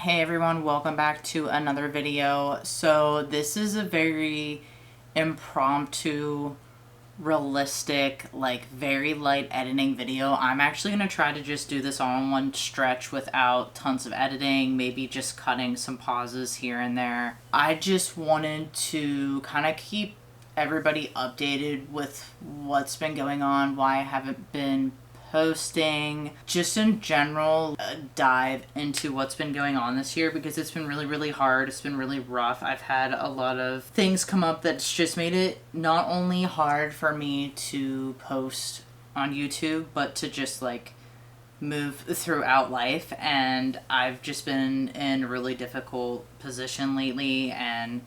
Hey everyone, welcome back to another video. So this is a very impromptu, realistic, like very light editing video. I'm actually going to try to just do this all in one stretch without tons of editing, maybe just cutting some pauses here and there. I just wanted to kind of keep everybody updated with what's been going on, why I haven't been posting, just in general, dive into what's been going on this year because it's been really hard. It's been really rough. I've had a lot of things come up that's just made it not only hard for me to post on YouTube, but to just like move throughout life. And I've just been in a really difficult position lately and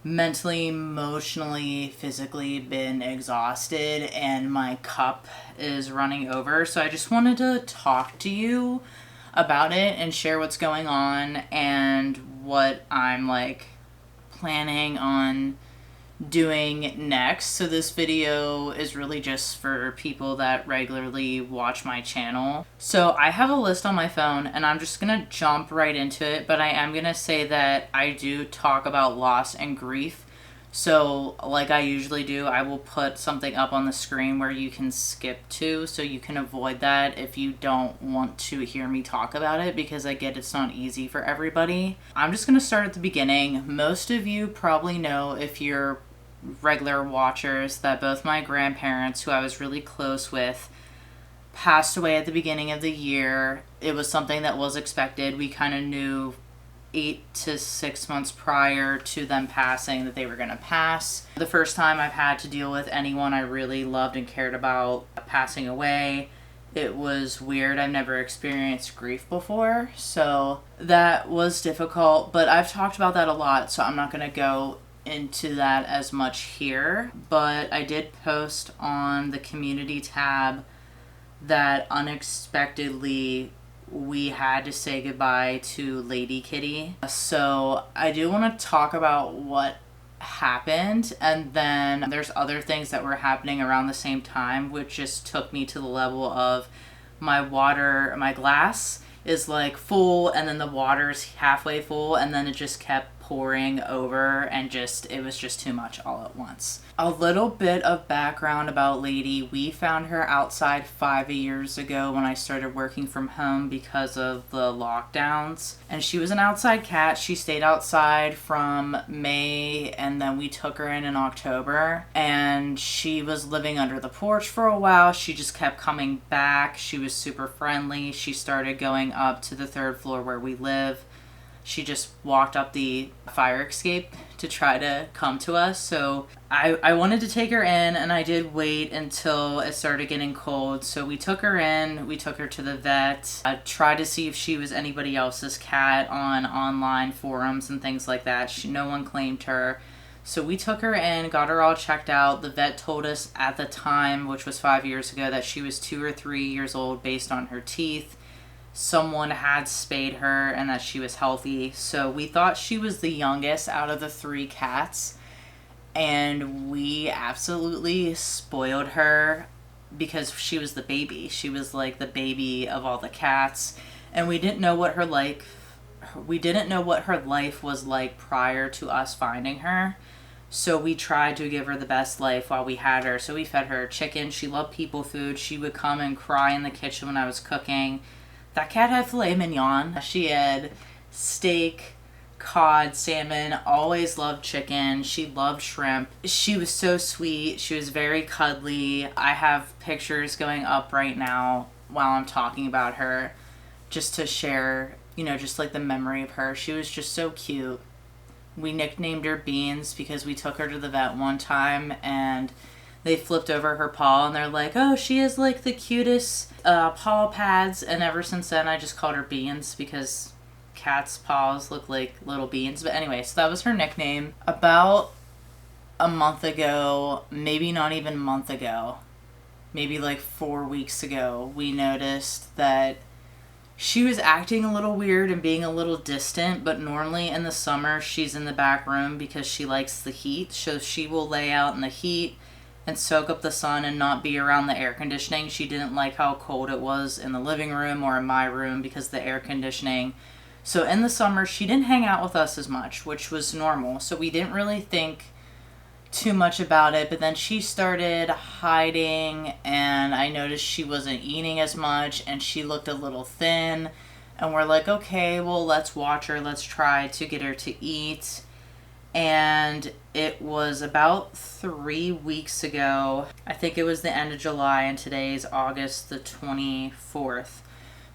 mentally, emotionally, physically been exhausted, and my cup is running over. So I just wanted to talk to you about it and share what's going on and what I'm like planning on doing next. So this video is really just for people that regularly watch my channel. So I have a list on my phone and I'm just gonna jump right into it, but I am gonna say that I do talk about loss and grief. So like I usually do, I will put something up on the screen where you can skip to, so you can avoid that if you don't want to hear me talk about it, because I get it's not easy for everybody. I'm just gonna start at the beginning. Most of you probably know, if you're regular watchers, that both my grandparents, who I was really close with, passed away at the beginning of the year. It was something that was expected. We kind of knew 8 to 6 months prior to them passing that they were going to pass. The first time I've had to deal with anyone I really loved and cared about passing away. It was weird. I've never experienced grief before, so that was difficult, but I've talked about that a lot, so I'm not going to go into that as much here. But I did post on the community tab that unexpectedly we had to say goodbye to Lady Kitty. So I do want to talk about what happened, and then there's other things that were happening around the same time, which just took me to the level of my glass is like full, and then the water's halfway full, and then it just kept pouring over, and it was just too much all at once. A little bit of background about Lady. We found her outside 5 years ago when I started working from home because of the lockdowns. And she was an outside cat. She stayed outside from May, and then we took her in October. And she was living under the porch for a while. She just kept coming back. She was super friendly. She started going up to the 3rd floor where we live. She just walked up the fire escape to try to come to us. So I wanted to take her in, and I did wait until it started getting cold. So we took her in, we took her to the vet. I tried to see if she was anybody else's cat on online forums and things like that. No one claimed her. So we took her in, got her all checked out. The vet told us at the time, which was 5 years ago, that she was 2 or 3 years old based on her teeth. Someone had spayed her and that she was healthy. So we thought she was the youngest out of the 3 cats. And we absolutely spoiled her because she was the baby. She was like the baby of all the cats. And we didn't know what her life was like prior to us finding her. So we tried to give her the best life while we had her. So we fed her chicken. She loved people food. She would come and cry in the kitchen when I was cooking. That cat had filet mignon. She had steak, cod, salmon, always loved chicken. She loved shrimp. She was so sweet. She was very cuddly. I have pictures going up right now while I'm talking about her, just to share, just like the memory of her. She was just so cute. We nicknamed her Beans because we took her to the vet one time and they flipped over her paw and they're like, oh, she has like the cutest paw pads. And ever since then, I just called her Beans because cats' paws look like little beans. But anyway, so that was her nickname. About a month ago, maybe not even a month ago, maybe like 4 weeks ago, we noticed that she was acting a little weird and being a little distant, but normally in the summer, she's in the back room because she likes the heat. So she will lay out in the heat and soak up the sun and not be around the air conditioning. She didn't like how cold it was in the living room or in my room because of the air conditioning. So in the summer, she didn't hang out with us as much, which was normal. So we didn't really think too much about it. But then she started hiding, and I noticed she wasn't eating as much, and she looked a little thin. And we're like, okay, well, let's watch her. Let's try to get her to eat. And it was about 3 weeks ago. I think it was the end of July, and today's August the 24th.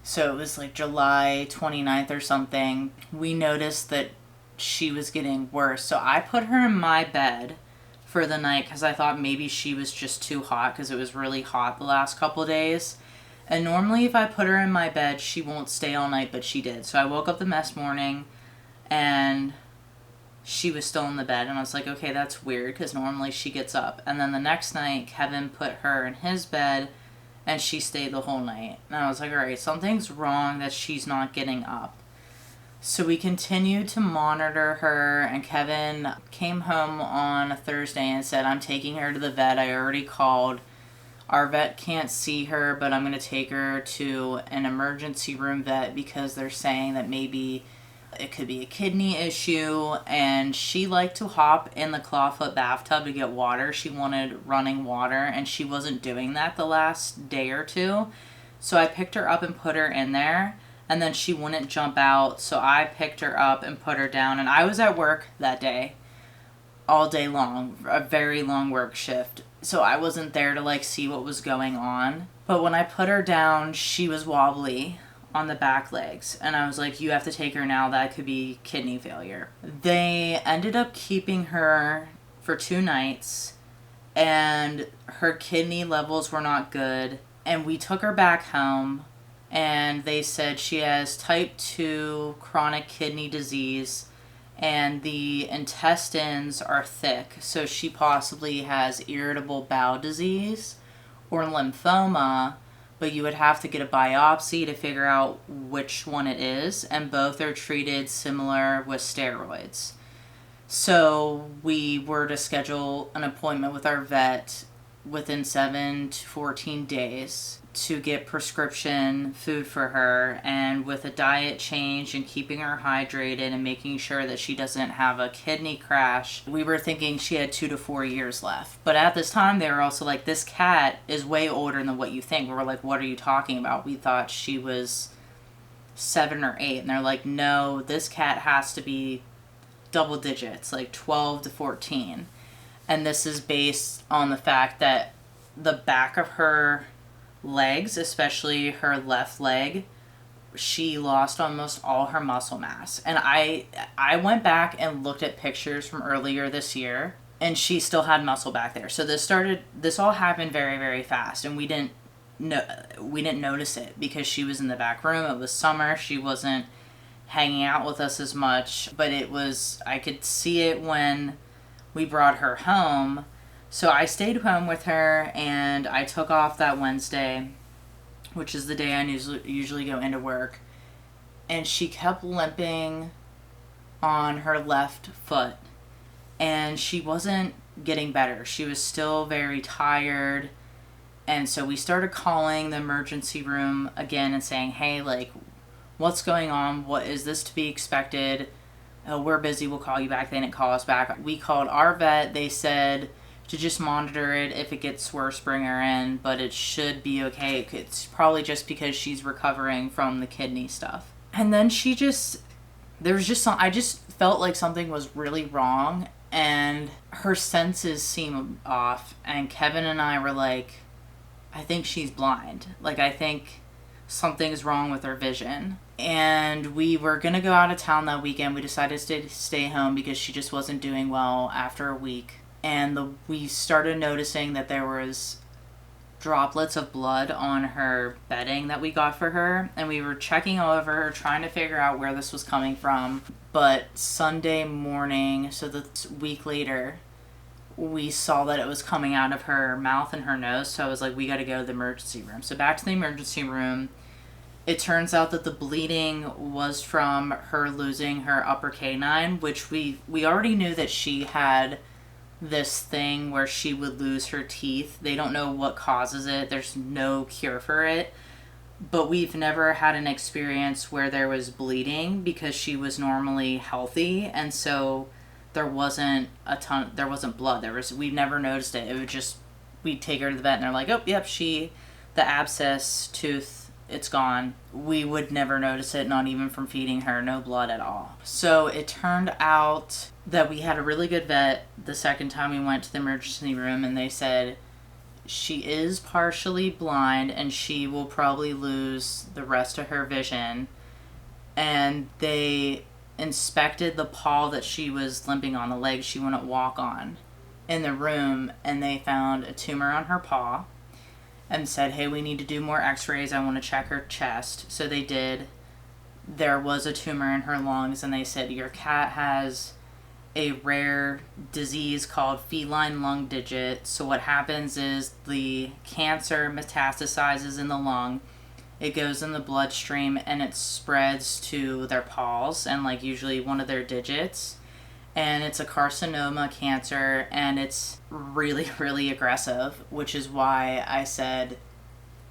So it was like July 29th or something. We noticed that she was getting worse. So I put her in my bed for the night because I thought maybe she was just too hot because it was really hot the last couple of days. And normally if I put her in my bed, she won't stay all night, but she did. So I woke up the next morning and she was still in the bed, and I was like, okay, that's weird because normally she gets up. And then the next night, Kevin put her in his bed, and she stayed the whole night. And I was like, all right, something's wrong that she's not getting up. So we continued to monitor her, and Kevin came home on a Thursday and said, I'm taking her to the vet. I already called. Our vet can't see her, but I'm going to take her to an emergency room vet because they're saying that maybe it could be a kidney issue. And she liked to hop in the clawfoot bathtub to get water. She wanted running water, and she wasn't doing that the last day or two. So I picked her up and put her in there, and then she wouldn't jump out. So I picked her up and put her down, and I was at work that day all day long, a very long work shift. So I wasn't there to like see what was going on. But when I put her down, she was wobbly on the back legs, and I was like, you have to take her now, that could be kidney failure. They ended up keeping her for 2 nights, and her kidney levels were not good, and we took her back home, and they said she has type 2 chronic kidney disease, and the intestines are thick, so she possibly has irritable bowel disease or lymphoma, but you would have to get a biopsy to figure out which one it is, and both are treated similar with steroids. So we were to schedule an appointment with our vet within 7 to 14 days to get prescription food for her, and with a diet change and keeping her hydrated and making sure that she doesn't have a kidney crash, we were thinking she had 2 to 4 years left. But at this time they were also like, this cat is way older than what you think. We were like, what are you talking about? We thought she was 7 or 8, and they're like, no, this cat has to be double digits, like 12 to 14. And this is based on the fact that the back of her legs, especially her left leg, she lost almost all her muscle mass. And I went back and looked at pictures from earlier this year, and she still had muscle back there. So this all happened very, very fast, and we didn't notice it because she was in the back room. It was summer. She wasn't hanging out with us as much, but I could see it when we brought her home. So I stayed home with her, and I took off that Wednesday, which is the day I usually go into work. And she kept limping on her left foot, and she wasn't getting better. She was still very tired. And so we started calling the emergency room again and saying, hey, like, what's going on? What is this to be expected? Oh, we're busy. We'll call you back. They didn't call us back. We called our vet. They said to just monitor it. If it gets worse, bring her in, but it should be okay. It's probably just because she's recovering from the kidney stuff. And then I just felt like something was really wrong, and her senses seemed off, and Kevin and I were like, I think she's blind. Like, I think something's wrong with her vision. And we were going to go out of town that weekend. We decided to stay home because she just wasn't doing well after a week. And we started noticing that there was droplets of blood on her bedding that we got for her. And we were checking over her, trying to figure out where this was coming from. But Sunday morning, so the week later, we saw that it was coming out of her mouth and her nose. So I was like, we got to go to the emergency room. So back to the emergency room. It turns out that the bleeding was from her losing her upper canine, which we already knew that she had this thing where she would lose her teeth. They don't know what causes it. There's no cure for it. but we've never had an experience where there was bleeding because she was normally healthy, and so there wasn't blood. We've never noticed it. It would just, we'd take her to the vet and they're like, oh, yep, the abscess tooth, it's gone. We would never notice it, not even from feeding her, no blood at all. So it turned out that we had a really good vet the second time we went to the emergency room, and they said she is partially blind and she will probably lose the rest of her vision. And they inspected the paw that she was limping on, the leg she wouldn't walk on, in the room, and they found a tumor on her paw and said, hey, we need to do more x-rays. I want to check her chest. So they did. There was a tumor in her lungs, and they said, your cat has a rare disease called feline lung digit. So what happens is the cancer metastasizes in the lung, it goes in the bloodstream, and it spreads to their paws and like usually one of their digits. And it's a carcinoma cancer, and it's really, really aggressive, which is why I said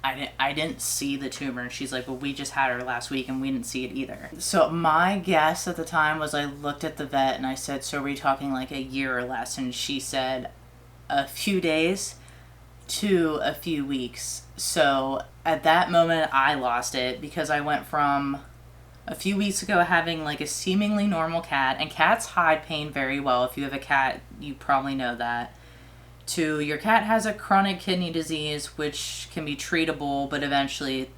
I didn't see the tumor. And she's like, well, we just had her last week and we didn't see it either. So my guess at the time was, I looked at the vet and I said, so are we talking like a year or less? And she said a few days to a few weeks. So at that moment I lost it, because I went from a few weeks ago having like a seemingly normal cat, and cats hide pain very well. If you have a cat, you probably know that, to your cat has a chronic kidney disease, which can be treatable, but eventually,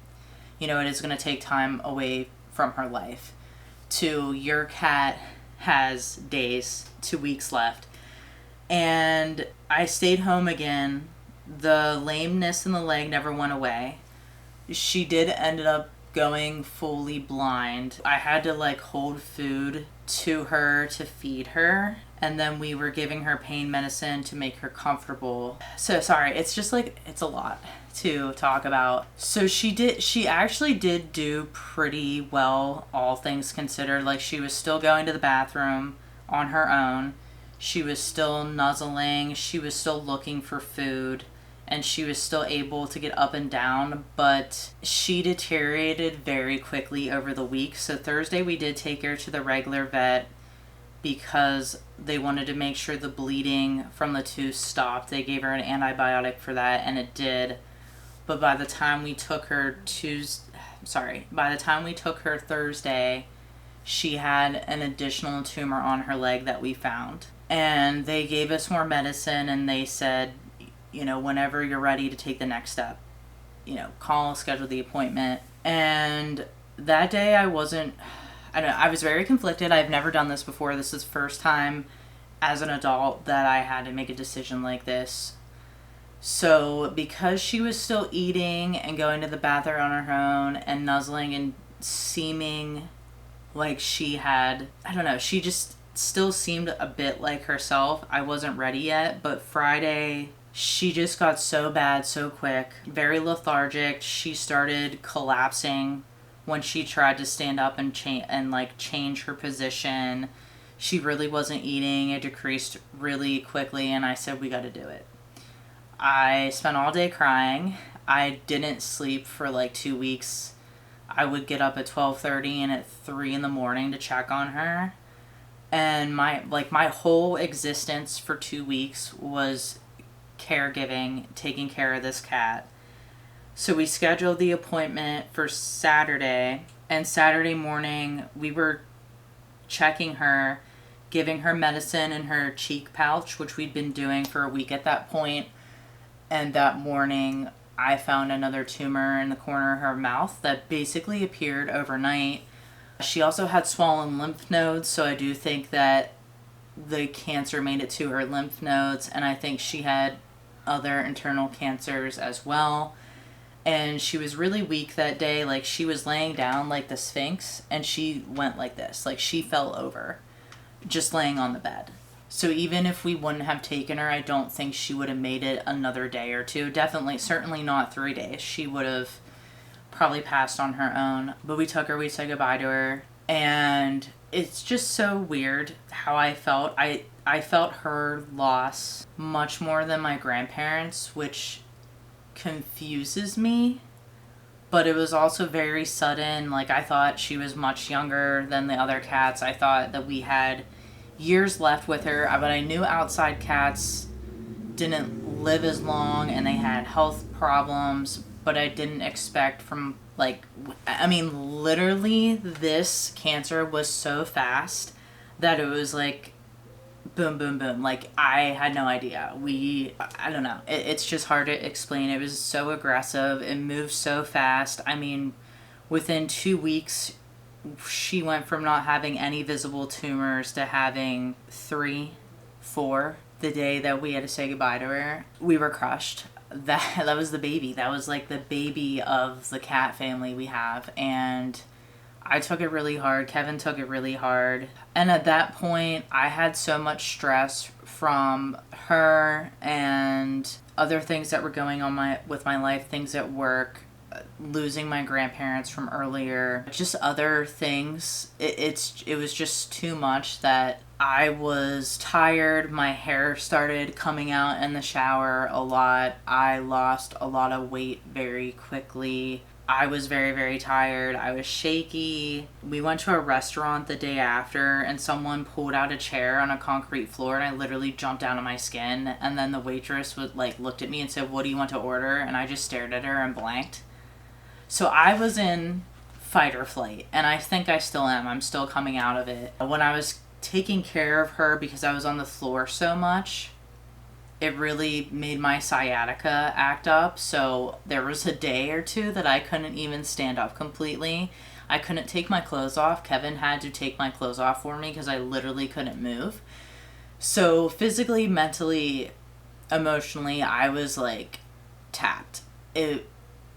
it is going to take time away from her life, to your cat has days to weeks left. And I stayed home again. The lameness in the leg never went away. She did ended up going fully blind. I had to like hold food to her to feed her, and then we were giving her pain medicine to make her comfortable. So sorry, it's just like, it's a lot to talk about. So she actually did do pretty well, all things considered. Like, she was still going to the bathroom on her own, she was still nuzzling, she was still looking for food, and she was still able to get up and down, but she deteriorated very quickly over the week. So Thursday we did take her to the regular vet because they wanted to make sure the bleeding from the tooth stopped. They gave her an antibiotic for that, and it did. But by the time we took her Thursday, she had an additional tumor on her leg that we found. And they gave us more medicine, and they said, whenever you're ready to take the next step, call, schedule the appointment. And that day I was very conflicted. I've never done this before. This is the first time as an adult that I had to make a decision like this. So because she was still eating and going to the bathroom on her own and nuzzling and seeming like she had, she just still seemed a bit like herself, I wasn't ready yet. But Friday, she just got so bad so quick, very lethargic. She started collapsing when she tried to stand up and change her position. She really wasn't eating. It decreased really quickly, and I said, we got to do it. I spent all day crying. I didn't sleep for like 2 weeks. I would get up at 12:30 and at 3 in the morning to check on her. And my whole existence for 2 weeks was caregiving, taking care of this cat. So we scheduled the appointment for Saturday, and Saturday morning we were checking her, giving her medicine in her cheek pouch, which we'd been doing for a week at that point. And that morning I found another tumor in the corner of her mouth that basically appeared overnight. She also had swollen lymph nodes, so I do think that the cancer made it to her lymph nodes, and I think she had other internal cancers as well. And she was really weak that day. Like, she was laying down like the Sphinx, and she went like this. Like, she fell over just laying on the bed. So even if we wouldn't have taken her, I don't think she would have made it another day or two. Certainly not 3 days. She would have probably passed on her own. But we took her, we said goodbye to her. And it's just so weird how I felt. I felt her loss much more than my grandparents, which confuses me. but it was also very sudden. Like, I thought she was much younger than the other cats. I thought that we had years left with her, but I knew outside cats didn't live as long and they had health problems, but I didn't expect from, like, I mean, literally, this cancer was so fast that it was like boom, boom, boom. Like, I had no idea. I don't know. It's just hard to explain. It was so aggressive. It moved so fast. I mean, within 2 weeks, she went from not having any visible tumors to having 3, 4. The day that we had to say goodbye to her, we were crushed. That was the baby. That was like the baby of the cat family we have. And I took it really hard. Kevin took it really hard. And at that point, I had so much stress from her and other things that were going on with my life, things at work, losing my grandparents from earlier, just other things. It was just too much that I was tired. My hair started coming out in the shower a lot. I lost a lot of weight very quickly. I was very, very tired. I was shaky. We went to a restaurant the day after and someone pulled out a chair on a concrete floor and I literally jumped out of my skin. And then the waitress looked at me and said, "What do you want to order?" And I just stared at her and blanked. So I was in fight or flight, and I think I still am. I'm still coming out of it. When I was taking care of her, because I was on the floor so much, it really made my sciatica act up. So there was a day or two that I couldn't even stand up completely. I couldn't take my clothes off. Kevin had to take my clothes off for me because I literally couldn't move. So physically, mentally, emotionally, I was like tapped. It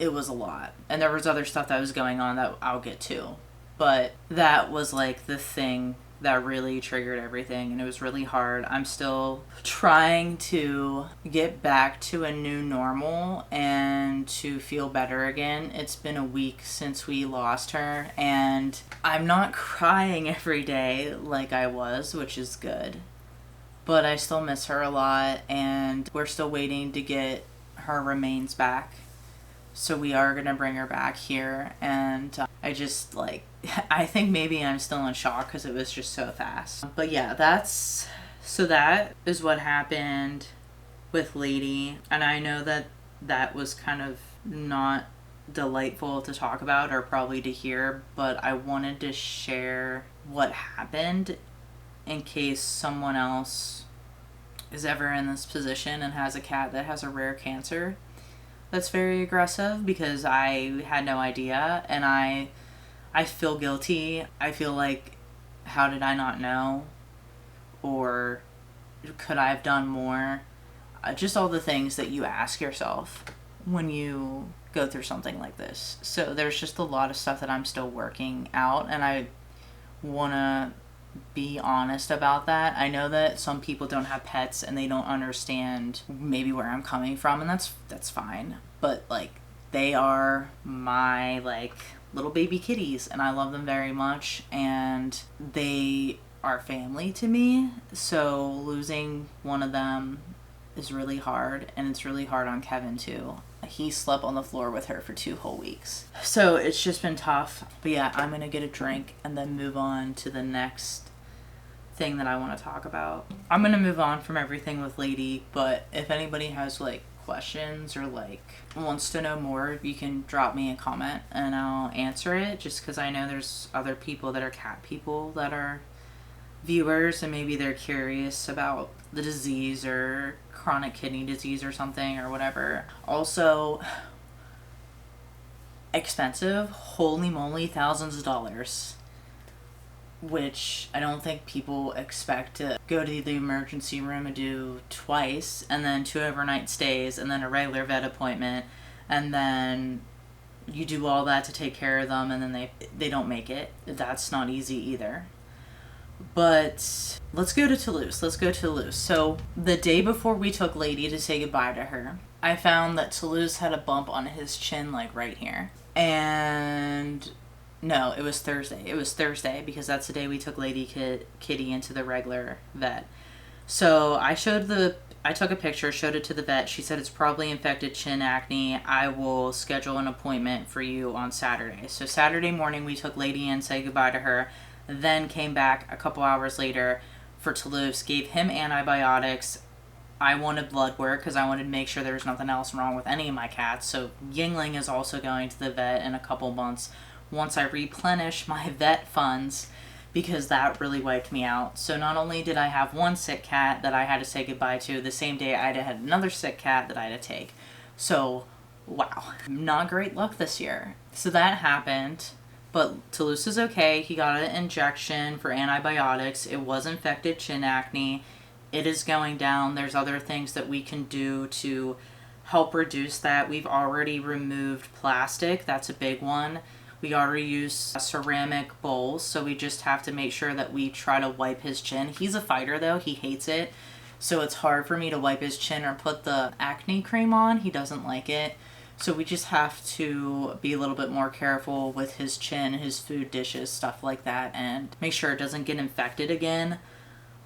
was a lot. And there was other stuff that was going on that I'll get to. But that was like the thing that really triggered everything, and it was really hard. I'm still trying to get back to a new normal and to feel better again. It's been a week since we lost her, and I'm not crying every day like I was, which is good. But I still miss her a lot, and we're still waiting to get her remains back. So we are going to bring her back here, and I just, I think maybe I'm still in shock because it was just so fast. But yeah, that is what happened with Lady, and I know that was kind of not delightful to talk about or probably to hear, but I wanted to share what happened in case someone else is ever in this position and has a cat that has a rare cancer that's very aggressive, because I had no idea, and I feel guilty. I feel like, how did I not know? Or could I have done more? Just all the things that you ask yourself when you go through something like this. So there's just a lot of stuff that I'm still working out, and I want to be honest about that. I know that some people don't have pets and they don't understand maybe where I'm coming from, and that's fine. But they are my little baby kitties, and I love them very much, and they are family to me. So losing one of them is really hard, and it's really hard on Kevin too. He slept on the floor with her for 2 whole weeks. So it's just been tough. But yeah, I'm going to get a drink and then move on to the next thing that I want to talk about. I'm going to move on from everything with Lady, but if anybody has questions or wants to know more, you can drop me a comment and I'll answer it, just because I know there's other people that are cat people that are viewers, and maybe they're curious about the disease or chronic kidney disease or something or whatever. Also, expensive, holy moly, thousands of dollars, which I don't think people expect to go to the emergency room and do twice, and then 2 overnight stays, and then a regular vet appointment, and then you do all that to take care of them, and then they don't make it. That's not easy either. But let's go to Toulouse. So the day before we took Lady to say goodbye to her, I found that Toulouse had a bump on his chin, right here. And no, it was Thursday. It was Thursday, because that's the day we took Lady Kitty into the regular vet. So I showed the I took a picture, showed it to the vet. She said it's probably infected chin acne. I will schedule an appointment for you on Saturday. So Saturday morning, we took Lady in, said goodbye to her, then came back a couple hours later for Toulouse, gave him antibiotics. I wanted blood work because I wanted to make sure there was nothing else wrong with any of my cats. So Yingling is also going to the vet in a couple months once I replenish my vet funds, because that really wiped me out. So not only did I have one sick cat that I had to say goodbye to, the same day I had another sick cat that I had to take. So, wow. Not great luck this year. So that happened, but Toulouse is okay. He got an injection for antibiotics. It was infected chin acne. It is going down. There's other things that we can do to help reduce that. We've already removed plastic. That's a big one. We already use ceramic bowls, so we just have to make sure that we try to wipe his chin. He's a fighter though, he hates it. So it's hard for me to wipe his chin or put the acne cream on. He doesn't like it. So we just have to be a little bit more careful with his chin, his food dishes, stuff like that, and make sure it doesn't get infected again.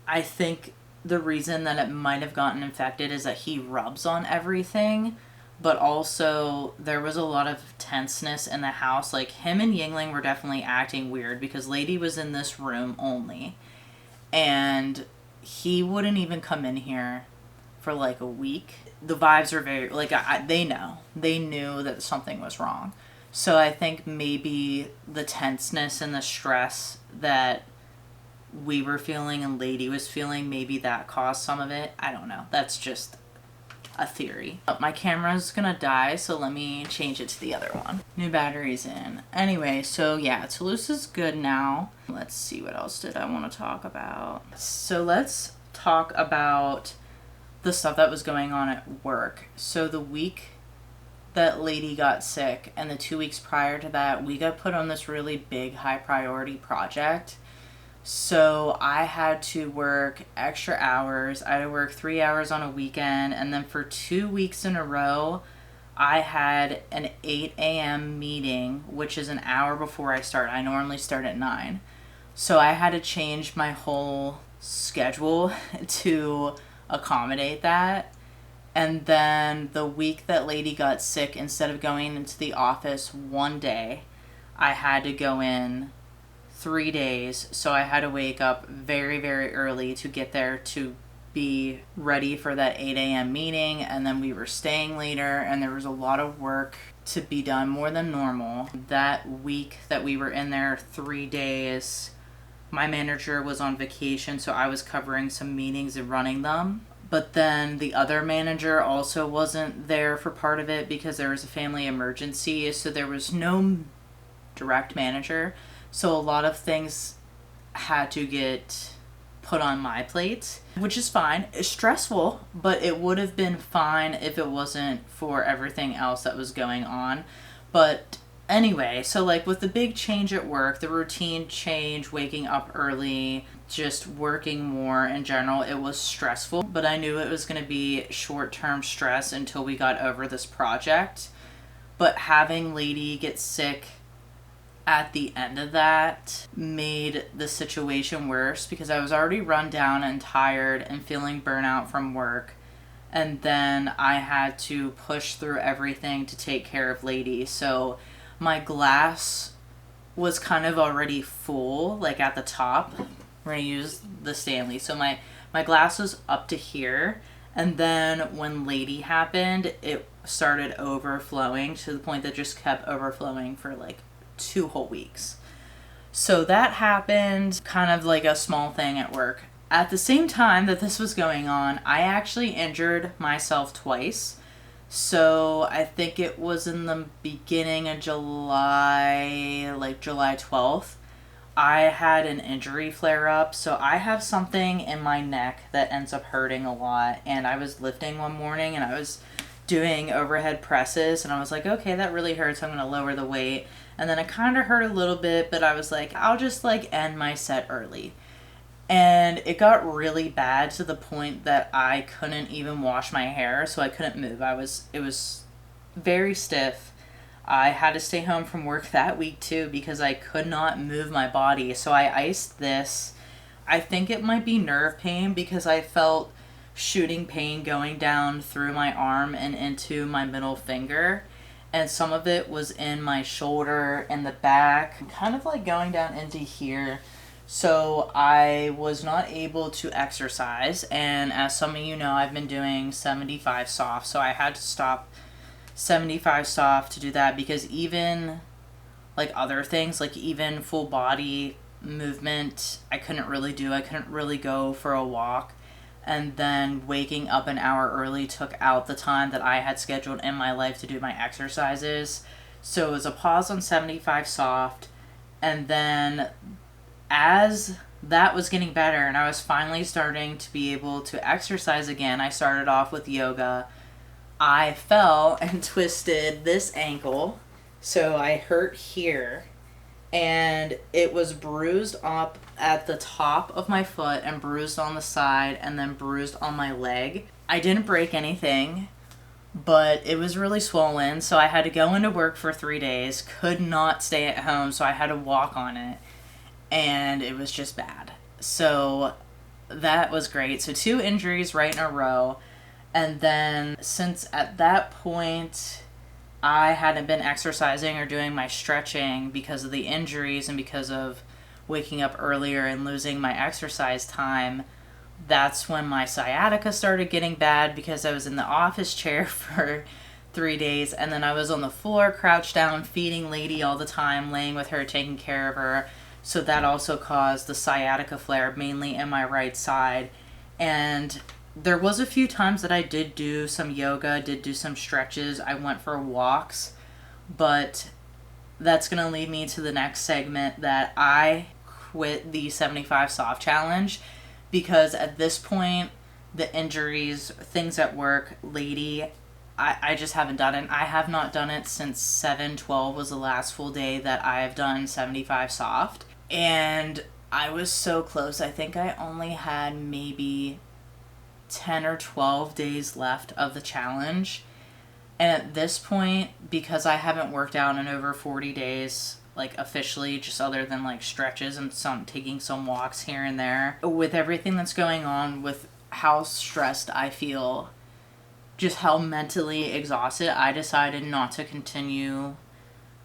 I think the reason that it might have gotten infected is that he rubs on everything. But also, there was a lot of tenseness in the house. Like, him and Yingling were definitely acting weird because Lady was in this room only. And he wouldn't even come in here for like a week. The vibes are very, like, they know. They knew that something was wrong. So I think maybe the tenseness and the stress that we were feeling and Lady was feeling, maybe that caused some of it. I don't know. That's just a theory. But my camera's gonna die, so let me change it to the other one. New batteries in. Anyway, so yeah, Toulouse is good now. Let's see, what else did I want to talk about? So let's talk about the stuff that was going on at work. So the week that Lady got sick and the 2 weeks prior to that, we got put on this really big high priority project. So I had to work extra hours. I had to work 3 hours on a weekend. And then for 2 weeks in a row, I had an 8 a.m. meeting, which is an hour before I start. I normally start at 9. So I had to change my whole schedule to accommodate that. And then the week that Lady got sick, instead of going into the office one day, I had to go in 3 days, so I had to wake up very, very early to get there to be ready for that 8 a.m. meeting, and then we were staying later, and there was a lot of work to be done, more than normal. That week that we were in there, 3 days, my manager was on vacation, so I was covering some meetings and running them. But then the other manager also wasn't there for part of it because there was a family emergency, so there was no direct manager. So a lot of things had to get put on my plate, which is fine. It's stressful, but it would have been fine if it wasn't for everything else that was going on. But anyway, so like with the big change at work, the routine change, waking up early, just working more in general, it was stressful. But I knew it was going to be short-term stress until we got over this project. But having Lady get sick at the end of that made the situation worse because I was already run down and tired and feeling burnout from work. And then I had to push through everything to take care of Lady. So my glass was kind of already full, like at the top. We're going to use the Stanley. So my glass was up to here. And then when Lady happened, it started overflowing to the point that just kept overflowing for like 2 whole weeks. So that happened, kind of like a small thing at work. At the same time that this was going on, I actually injured myself twice. So I think it was in the beginning of July, like July 12th, I had an injury flare up. So I have something in my neck that ends up hurting a lot. And I was lifting one morning and I was doing overhead presses and I was like, okay, that really hurts. I'm going to lower the weight. And then it kind of hurt a little bit, but I was like, I'll just like end my set early. And it got really bad to the point that I couldn't even wash my hair, so I couldn't move. It was very stiff. I had to stay home from work that week too because I could not move my body. So I iced this. I think it might be nerve pain because I felt shooting pain going down through my arm and into my middle finger. And some of it was in my shoulder and the back, kind of like going down into here. So I was not able to exercise. And as some of you know, I've been doing 75 soft. So I had to stop 75 soft to do that, because even like other things, like even full body movement, I couldn't really do. I couldn't really go for a walk. And then waking up an hour early took out the time that I had scheduled in my life to do my exercises. So it was a pause on 75 soft. And then as that was getting better and I was finally starting to be able to exercise again, I started off with yoga. I fell and twisted this ankle. So I hurt here. And it was bruised up at the top of my foot and bruised on the side and then bruised on my leg. I didn't break anything, but it was really swollen. So I had to go into work for 3 days, could not stay at home, so I had to walk on it. And it was just bad. So that was great. So 2 injuries right in a row. And then since at that point I hadn't been exercising or doing my stretching because of the injuries and because of waking up earlier and losing my exercise time, that's when my sciatica started getting bad, because I was in the office chair for 3 days, and then I was on the floor, crouched down, feeding Lady all the time, laying with her, taking care of her. So that also caused the sciatica flare, mainly in my right side. And there was a few times that I did do some yoga, did do some stretches. I went for walks, but that's going to lead me to the next segment, that I quit the 75 soft challenge, because at this point, the injuries, things at work, Lady, I just haven't done it. I have not done it since 7/12 was the last full day that I have done 75 soft. And I was so close. I think I only had maybe 10 or 12 days left of the challenge. And at this point, because I haven't worked out in over 40 days, like officially, just other than like stretches and some taking some walks here and there, with everything that's going on, with how stressed I feel, just how mentally exhausted, I decided not to continue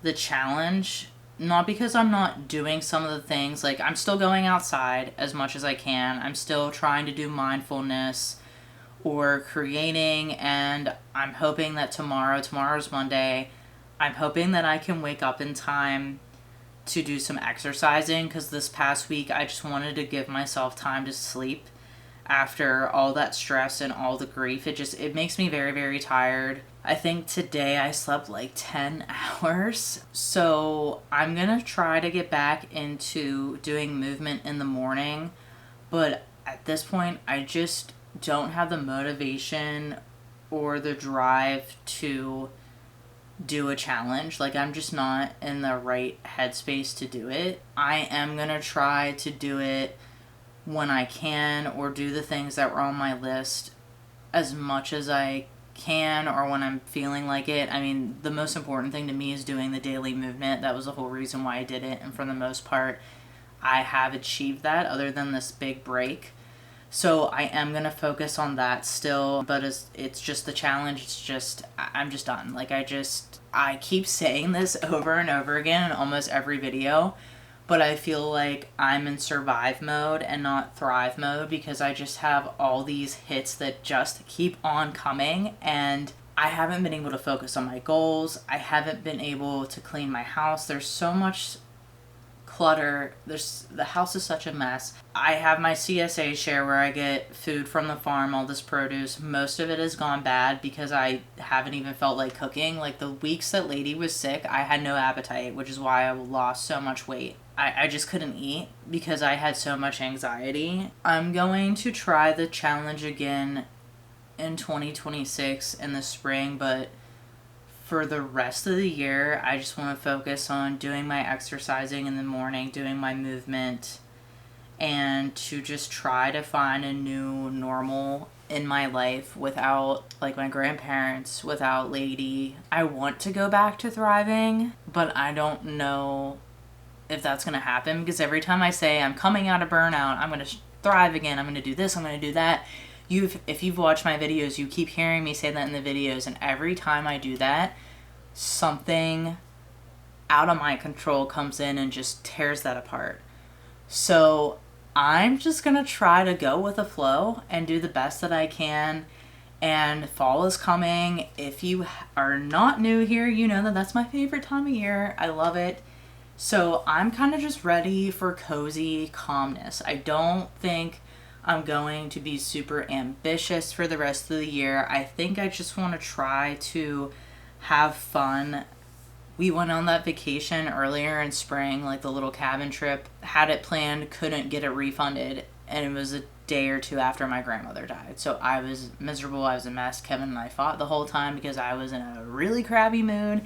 the challenge. Not because I'm not doing some of the things, like I'm still going outside as much as I can. I'm still trying to do mindfulness or creating, and I'm hoping that tomorrow's Monday, I'm hoping that I can wake up in time to do some exercising, because this past week I just wanted to give myself time to sleep after all that stress and all the grief. It makes me very, very tired. I think today I slept like 10 hours. So I'm gonna try to get back into doing movement in the morning. But at this point, I just don't have the motivation or the drive to do a challenge. Like, I'm just not in the right headspace to do it. I am gonna try to do it when I can, or do the things that were on my list as much as I can, or when I'm feeling like it. I mean, the most important thing to me is doing the daily movement. That was the whole reason why I did it, and for the most part, I have achieved that, other than this big break. So I am going to focus on that still, but it's just the challenge. It's just, I'm just done. Like, I keep saying this over and over again in almost every video, but I feel like I'm in survive mode and not thrive mode, because I just have all these hits that just keep on coming, and I haven't been able to focus on my goals. I haven't been able to clean my house. There's so much clutter. The house is such a mess. I have my CSA share where I get food from the farm, all this produce. Most of it has gone bad because I haven't even felt like cooking. Like, the weeks that Lady was sick, I had no appetite, which is why I lost so much weight. I just couldn't eat because I had so much anxiety. I'm going to try the challenge again in 2026 in the spring, but for the rest of the year, I just want to focus on doing my exercising in the morning, doing my movement, and to just try to find a new normal in my life without, like, my grandparents, without Lady. I want to go back to thriving, but I don't know if that's going to happen, because every time I say I'm coming out of burnout, I'm going to thrive again, I'm going to do this, I'm going to do that, if you've watched my videos, you keep hearing me say that in the videos, and every time I do that, something out of my control comes in and just tears that apart. So I'm just gonna try to go with the flow and do the best that I can. And fall is coming. If you are not new here, you know that that's my favorite time of year. I love it. So I'm kind of just ready for cozy calmness. I don't think I'm going to be super ambitious for the rest of the year. I think I just want to try to have fun. We went on that vacation earlier in spring, like the little cabin trip. Had it planned, couldn't get it refunded, and it was a day or two after my grandmother died. So I was miserable, I was a mess. Kevin and I fought the whole time because I was in a really crappy mood,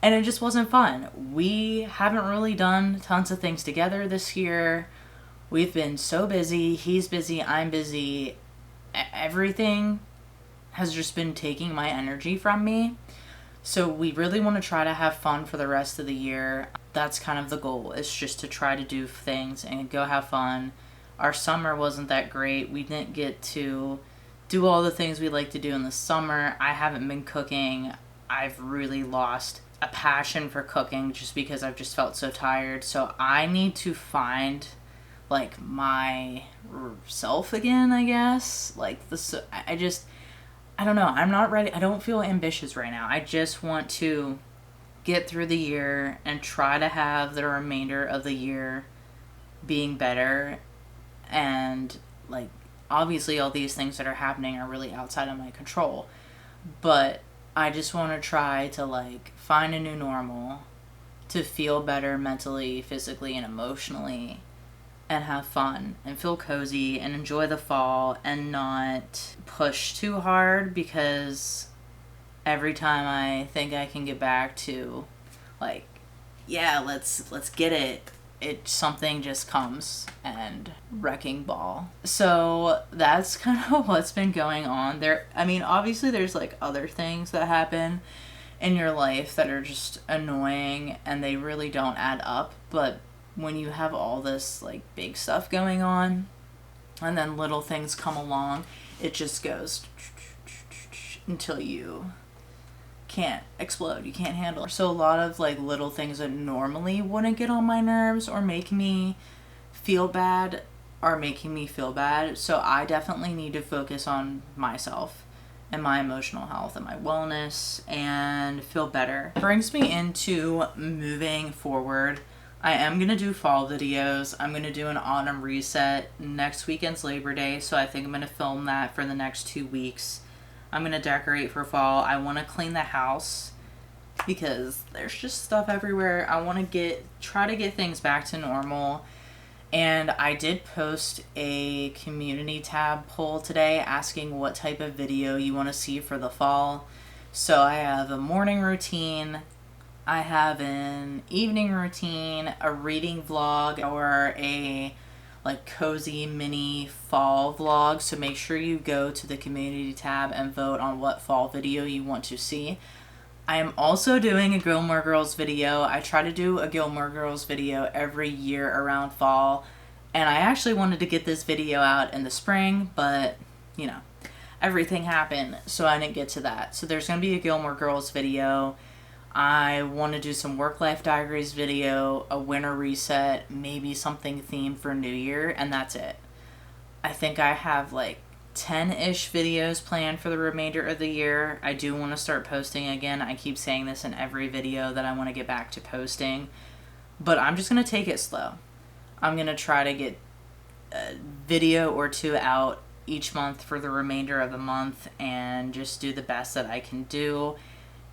and it just wasn't fun. We haven't really done tons of things together this year. We've been so busy. He's busy, I'm busy. Everything has just been taking my energy from me. So we really want to try to have fun for the rest of the year. That's kind of the goal, is just to try to do things and go have fun. Our summer wasn't that great. We didn't get to do all the things we like to do in the summer. I haven't been cooking. I've really lost a passion for cooking just because I've just felt so tired. So I need to find like my self again, I guess. Like I don't know. I'm not ready. I don't feel ambitious right now. I just want to get through the year and try to have the remainder of the year being better. And like, obviously all these things that are happening are really outside of my control. But I just want to try to like find a new normal, to feel better mentally, physically, and emotionally, and have fun and feel cozy and enjoy the fall and not push too hard, because every time I think I can get back to like, yeah, let's get it something just comes and wrecking ball. So that's kind of what's been going on there. I mean, obviously there's like other things that happen in your life that are just annoying and they really don't add up, but when you have all this like big stuff going on and then little things come along, it just goes until you can't explode, you can't handle it. So a lot of like little things that normally wouldn't get on my nerves or make me feel bad are making me feel bad. So I definitely need to focus on myself and my emotional health and my wellness and feel better. Brings me into moving forward. I am going to do fall videos. I'm going to do an autumn reset. Next weekend's Labor Day, so I think I'm going to film that for the next 2 weeks. I'm going to decorate for fall. I want to clean the house because there's just stuff everywhere. I want to try to get things back to normal. And I did post a community tab poll today asking what type of video you want to see for the fall. So I have a morning routine, I have an evening routine, a reading vlog, or a like cozy mini fall vlog. So make sure you go to the community tab and vote on what fall video you want to see. I am also doing a Gilmore Girls video. I try to do a Gilmore Girls video every year around fall, and I actually wanted to get this video out in the spring, but you know, everything happened, so I didn't get to that. So there's going to be a Gilmore Girls video. I want to do some work-life diaries video, a winter reset, maybe something themed for New Year, and that's it. I think I have like 10-ish videos planned for the remainder of the year. I do want to start posting again. I keep saying this in every video that I want to get back to posting, but I'm just going to take it slow. I'm going to try to get a video or two out each month for the remainder of the month and just do the best that I can do.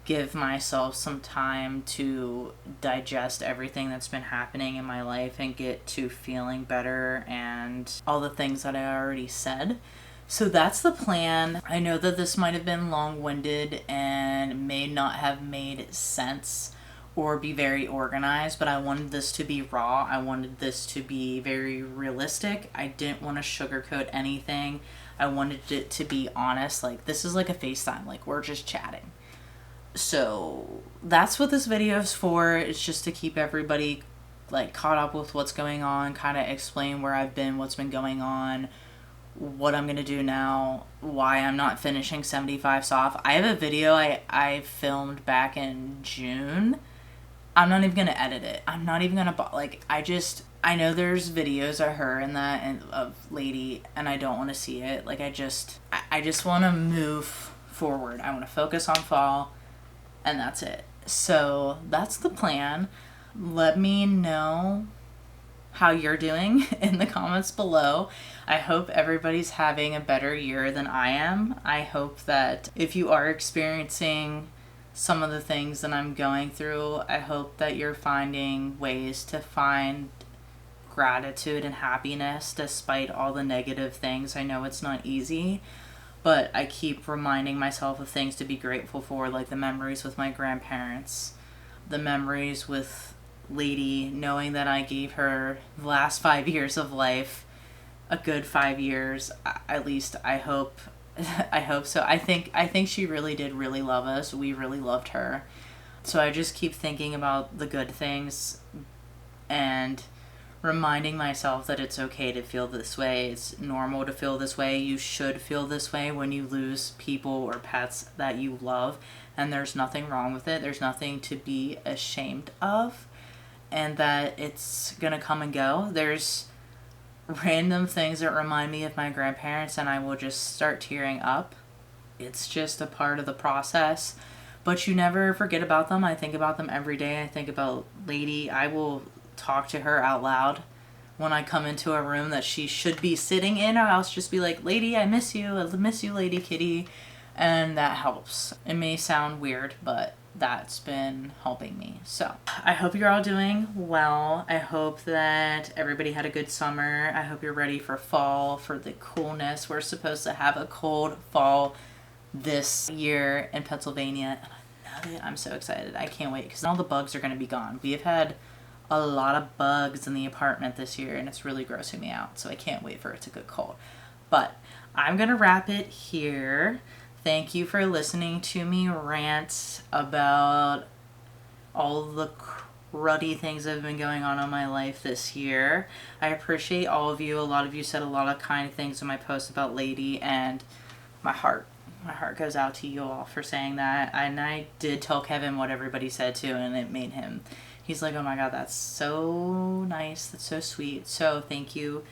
Give myself some time to digest everything that's been happening in my life and get to feeling better and all the things that I already said. So that's the plan. I know that this might have been long-winded and may not have made sense or be very organized, but I wanted this to be raw. I wanted this to be very realistic. I didn't want to sugarcoat anything. I wanted it to be honest. Like, this is like a FaceTime. Like, we're just chatting. So that's what this video is for. It's just to keep everybody like caught up with what's going on, kind of explain where I've been, what's been going on, what I'm gonna do now, why I'm not finishing 75 soft. I have a video I filmed back in June. I'm not even gonna edit it. I'm not even gonna like. I know there's videos of her and that and of Lady, and I don't want to see it. Like I just want to move forward. I want to focus on fall, and that's it. So that's the plan. Let me know how you're doing in the comments below. I hope everybody's having a better year than I am. I hope that if you are experiencing some of the things that I'm going through, I hope that you're finding ways to find gratitude and happiness despite all the negative things. I know it's not easy, but I keep reminding myself of things to be grateful for, like the memories with my grandparents, the memories with Lady, knowing that I gave her the last 5 years of life a good 5 years. At least I hope I hope so. I think she really did really love us. We really loved her. So I just keep thinking about the good things and reminding myself that it's okay to feel this way. It's normal to feel this way. You should feel this way when you lose people or pets that you love, and there's nothing wrong with it. There's nothing to be ashamed of, and that it's gonna come and go. There's random things that remind me of my grandparents, and I will just start tearing up. It's just a part of the process, but you never forget about them. I think about them every day. I think about Lady. I will talk to her out loud when I come into a room that she should be sitting in. I'll just be like, Lady, I miss you. I miss you, Lady Kitty. And that helps. It may sound weird, but that's been helping me. So I hope you're all doing well. I hope that everybody had a good summer. I hope you're ready for fall, for the coolness. We're supposed to have a cold fall this year in Pennsylvania, and I love it. I'm so excited. I can't wait because all the bugs are going to be gone. We have had a lot of bugs in the apartment this year, and it's really grossing me out, so I can't wait for it to get cold. But I'm gonna wrap it here. Thank you for listening to me rant about all the cruddy things that have been going on in my life this year. I appreciate all of you. A lot of you said a lot of kind things in my post about Lady, and my heart goes out to you all for saying that. And I did tell Kevin what everybody said too, and it made him, he's like, oh my god, that's so nice, that's so sweet. So thank you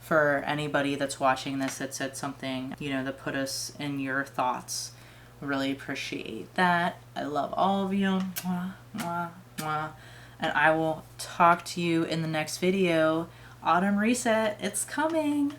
for anybody that's watching this that said something, you know, that put us in your thoughts. Really appreciate that. I love all of you. Mwah, mwah, mwah. And I will talk to you in the next video. Autumn reset, it's coming.